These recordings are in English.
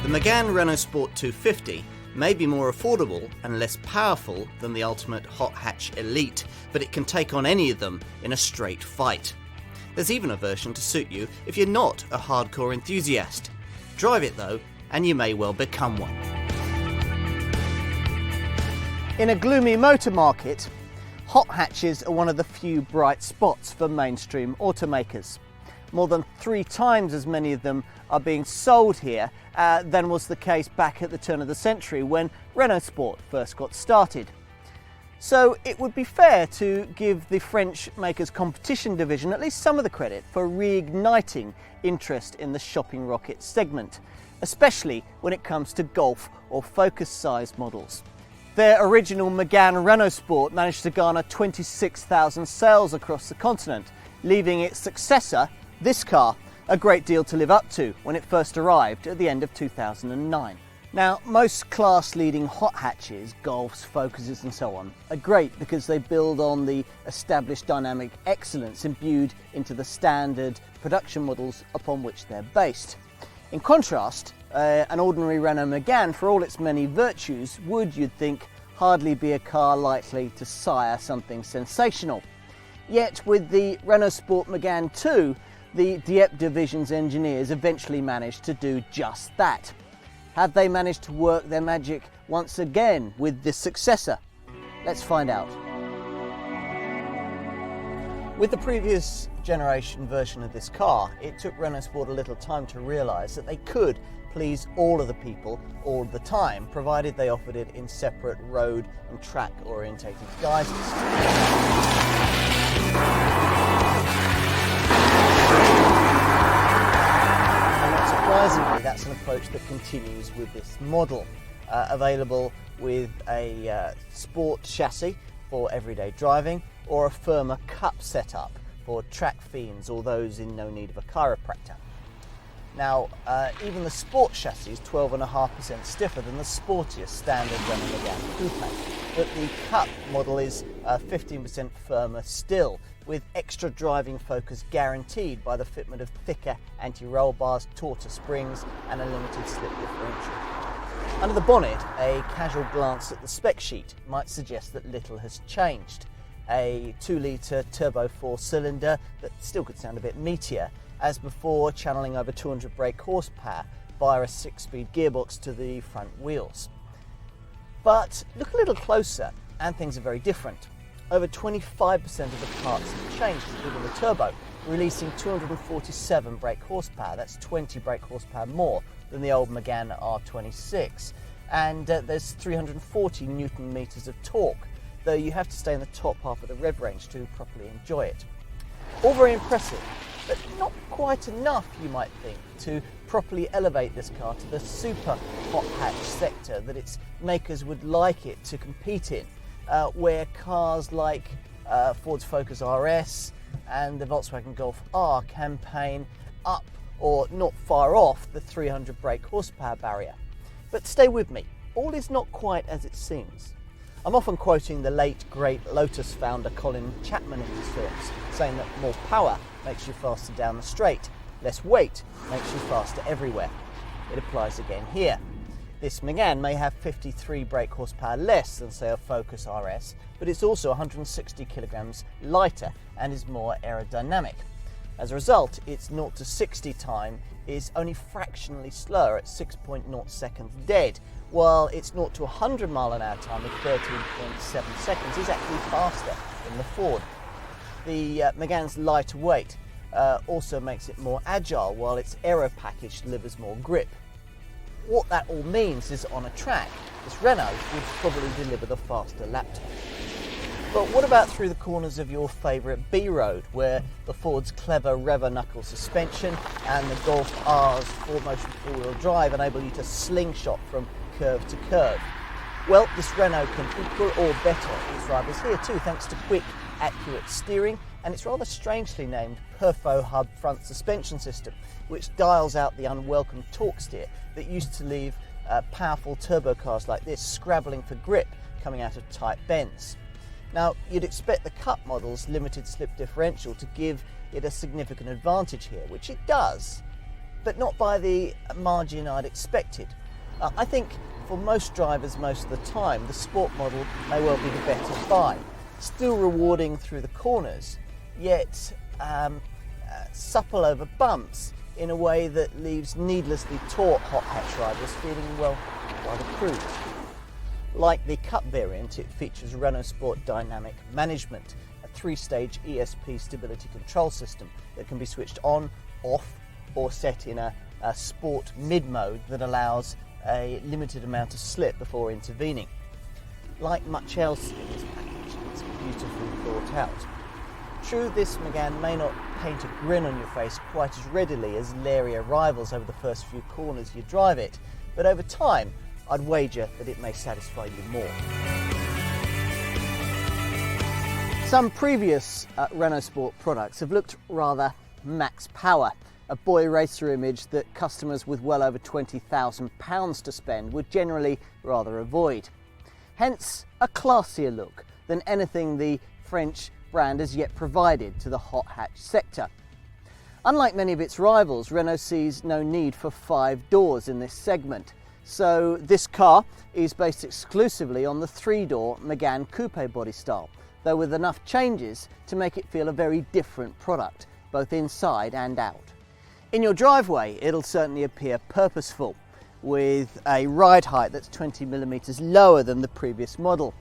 The Megane Renaultsport 250 may be more affordable and less powerful than the ultimate hot hatch elite, but it can take on any of them in a straight fight. There's even a version to suit you if you're not a hardcore enthusiast. Drive it though, and you may well become one. In a gloomy motor market, hot hatches are one of the few bright spots for mainstream automakers. More than 3 times as many of them are being sold here than was the case back at the turn of the century when Renault Sport first got started. So it would be fair to give the French maker's competition division at least some of the credit for reigniting interest in the shopping rocket segment, especially when it comes to Golf or Focus-sized models. Their original Megane Renaultsport managed to garner 26,000 sales across the continent, leaving its successor, this car, a great deal to live up to when it first arrived at the end of 2009. Now, most class-leading hot hatches, Golfs, Focuses and so on, are great because they build on the established dynamic excellence imbued into the standard production models upon which they're based. In contrast, an ordinary Renault Megane, for all its many virtues, would, you'd think, hardly be a car likely to sire something sensational. Yet with the Renault Sport Megane 2, the Dieppe division's engineers eventually managed to do just that. Have they managed to work their magic once again with this successor? Let's find out. With the previous generation version of this car, it took Renault Sport a little time to realise that they could please all of the people all the time, provided they offered it in separate road and track orientated guises. Surprisingly, that's an approach that continues with this model, available with a sport chassis for everyday driving or a firmer cup setup for track fiends or those in no need of a chiropractor. Now, even the sport chassis is 12.5% stiffer than the sportiest standard Renault Megane Coupe, but the cup model is 15% firmer still, with extra driving focus guaranteed by the fitment of thicker anti-roll bars, taller springs and a limited slip differential. Under the bonnet, a casual glance at the spec sheet might suggest that little has changed. A 2-litre turbo 4-cylinder that still could sound a bit meatier, as before, channeling over 200 brake horsepower via a 6-speed gearbox to the front wheels. But look a little closer and things are very different. Over 25% of the parts have changed, including the turbo, releasing 247 brake horsepower. That's 20 brake horsepower more than the old Megane R26. And there's 340 Newton meters of torque, though you have to stay in the top half of the rev range to properly enjoy it. All very impressive, but not quite enough, you might think, to properly elevate this car to the super hot hatch sector that its makers would like it to compete in. Where cars like Ford's Focus RS and the Volkswagen Golf R campaign up or not far off the 300 brake horsepower barrier. But stay with me, all is not quite as it seems. I'm often quoting the late great Lotus founder Colin Chapman in his films, saying that more power makes you faster down the straight, less weight makes you faster everywhere. It applies again here. This Megane may have 53 brake horsepower less than, say, a Focus RS, but it's also 160 kilograms lighter and is more aerodynamic. As a result, its 0 to 60 time is only fractionally slower at 6.0 seconds dead, while its 0 to 100 mile an hour time of 13.7 seconds is actually faster than the Ford. The Megane's lighter weight also makes it more agile, while its aero package delivers more grip. What that all means is on a track, this Renault would probably deliver the faster lap time. But what about through the corners of your favourite B road, where the Ford's clever rever knuckle suspension and the Golf R's 4-motion four-wheel drive enable you to slingshot from curve to curve? Well, this Renault can equal or better its rivals here too, thanks to quick, accurate steering and its rather strangely named Perfo Hub front suspension system, which dials out the unwelcome torque steer that used to leave powerful turbo cars like this scrabbling for grip coming out of tight bends. Now, you'd expect the Cup model's limited slip differential to give it a significant advantage here, which it does, but not by the margin I'd expected. I think for most drivers most of the time, the sport model may well be the better buy. Still rewarding through the corners, yet supple over bumps in a way that leaves needlessly taut hot hatch riders feeling, well, rather crude. Like the Cup variant, it features Renault Sport dynamic management, a 3-stage ESP stability control system that can be switched on, off, or set in a sport mid-mode that allows a limited amount of slip before intervening. Like much else in this package, it's beautifully thought out. True, this Megane may not paint a grin on your face quite as readily as leirier rivals over the first few corners you drive it, but over time, I'd wager that it may satisfy you more. Some previous Renault Sport products have looked rather max power, a boy racer image that customers with well over £20,000 to spend would generally rather avoid. Hence, a classier look than anything the French brand has yet provided to the hot hatch sector. Unlike many of its rivals, Renault sees no need for 5 doors in this segment. So this car is based exclusively on the 3-door Megane Coupe body style, though with enough changes to make it feel a very different product, both inside and out. In your driveway, it'll certainly appear purposeful, with a ride height that's 20mm lower than the previous model.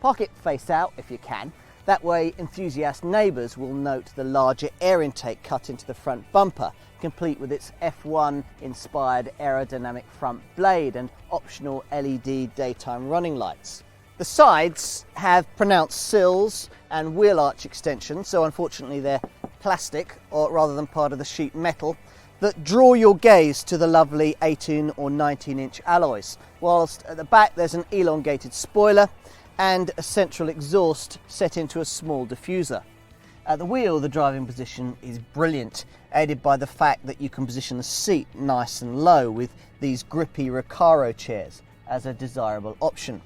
Park it face out if you can. That way, enthusiast neighbours will note the larger air intake cut into the front bumper, complete with its F1-inspired aerodynamic front blade and optional LED daytime running lights. The sides have pronounced sills and wheel arch extensions, so unfortunately they're plastic, or rather than part of the sheet metal, that draw your gaze to the lovely 18 or 19-inch alloys, whilst at the back there's an elongated spoiler and a central exhaust set into a small diffuser. At the wheel, the driving position is brilliant, aided by the fact that you can position the seat nice and low with these grippy Recaro chairs as a desirable option.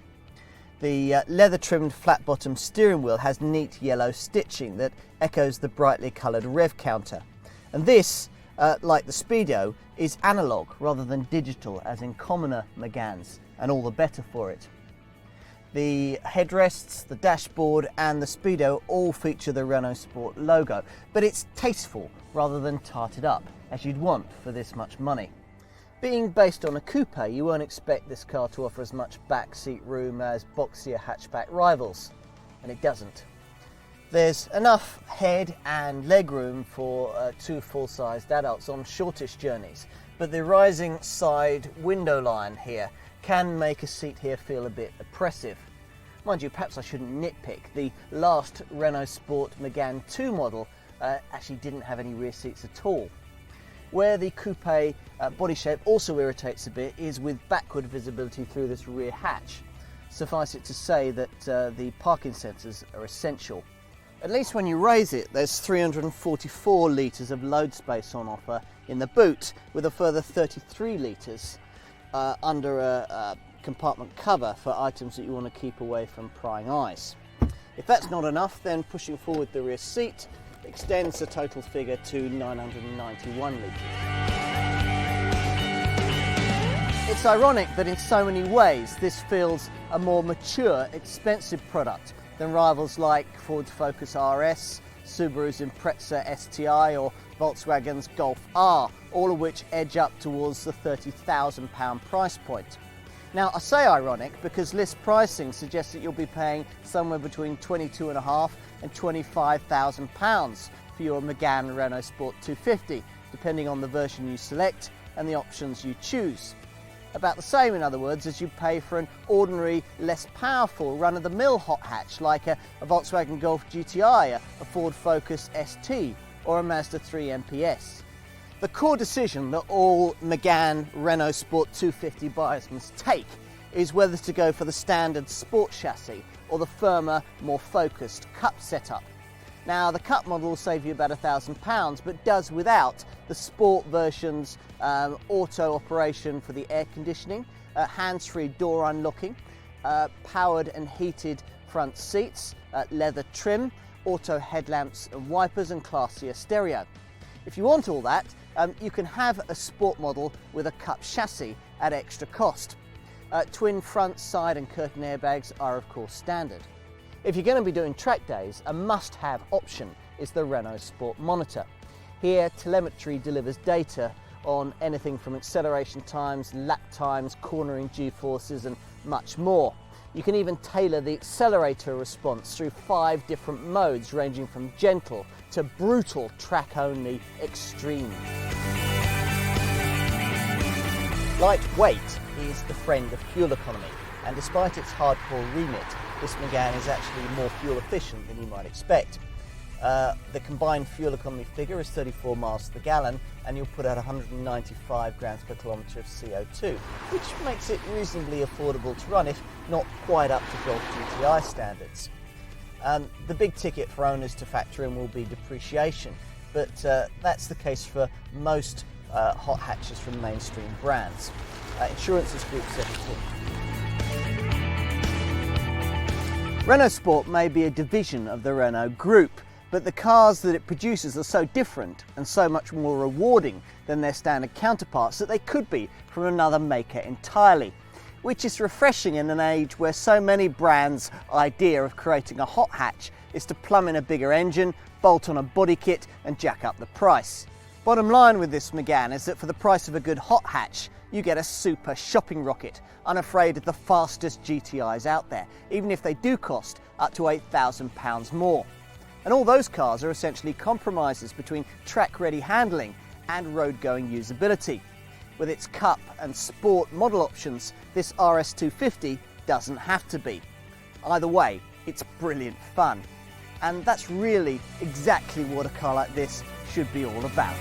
The leather-trimmed flat-bottom steering wheel has neat yellow stitching that echoes the brightly coloured rev counter. And this, like the Speedo, is analogue rather than digital, as in commoner Meganes, and all the better for it. The headrests, the dashboard and the Speedo all feature the Renault Sport logo, but it's tasteful rather than tarted up, as you'd want for this much money. Being based on a coupe, you won't expect this car to offer as much back seat room as boxier hatchback rivals, and it doesn't. There's enough head and leg room for 2 full-sized adults on shortish journeys, but the rising side window line here can make a seat here feel a bit oppressive. Mind you, perhaps I shouldn't nitpick. The last Renault Sport Megane 2 model actually didn't have any rear seats at all. Where the coupe body shape also irritates a bit is with backward visibility through this rear hatch. Suffice it to say that the parking sensors are essential. At least when you raise it, there's 344 litres of load space on offer in the boot, with a further 33 litres under a compartment cover for items that you want to keep away from prying eyes. If that's not enough, then pushing forward the rear seat extends the total figure to 991 litres. It's ironic that in so many ways this feels a more mature, expensive product than rivals like Ford's Focus RS, Subaru's Impreza STI or Volkswagen's Golf R, all of which edge up towards the £30,000 price point. Now, I say ironic because list pricing suggests that you'll be paying somewhere between £22,500 and £25,000 for your Megane Renault Sport 250, depending on the version you select and the options you choose. About the same, in other words, as you pay for an ordinary, less powerful run-of-the-mill hot hatch like a Volkswagen Golf GTI, a Ford Focus ST or a Mazda 3 MPS. The core decision that all Megane Renault Sport 250 buyers must take is whether to go for the standard sport chassis or the firmer, more focused Cup setup. Now, the Cup model will save you about £1,000, but does without the Sport version's auto operation for the air conditioning, hands-free door unlocking, powered and heated front seats, leather trim, auto headlamps and wipers, and classier stereo. If you want all that, You can have a sport model with a cup chassis at extra cost. Twin front, side and curtain airbags are of course standard. If you're going to be doing track days, a must-have option is the Renault Sport monitor. Here, telemetry delivers data on anything from acceleration times, lap times, cornering G-forces and much more. You can even tailor the accelerator response through 5 different modes ranging from gentle to brutal track-only extreme. Lightweight is the friend of fuel economy, and despite its hardcore remit, this Megane is actually more fuel efficient than you might expect. The combined fuel economy figure is 34 miles to the gallon, and you'll put out 195 grams per kilometre of CO2, which makes it reasonably affordable to run, if not quite up to Golf GTI standards. The big ticket for owners to factor in will be depreciation, but that's the case for most hot hatches from mainstream brands. Insurance is Group 17. Renault Sport may be a division of the Renault Group, but the cars that it produces are so different and so much more rewarding than their standard counterparts that they could be from another maker entirely, which is refreshing in an age where so many brands' idea of creating a hot hatch is to plumb in a bigger engine, bolt on a body kit and jack up the price. Bottom line with this Megane is that for the price of a good hot hatch, you get a super shopping rocket, unafraid of the fastest GTIs out there, even if they do cost up to £8,000 more. And all those cars are essentially compromises between track-ready handling and road-going usability. With its Cup and Sport model options, this RS250 doesn't have to be. Either way, it's brilliant fun. And that's really exactly what a car like this should be all about.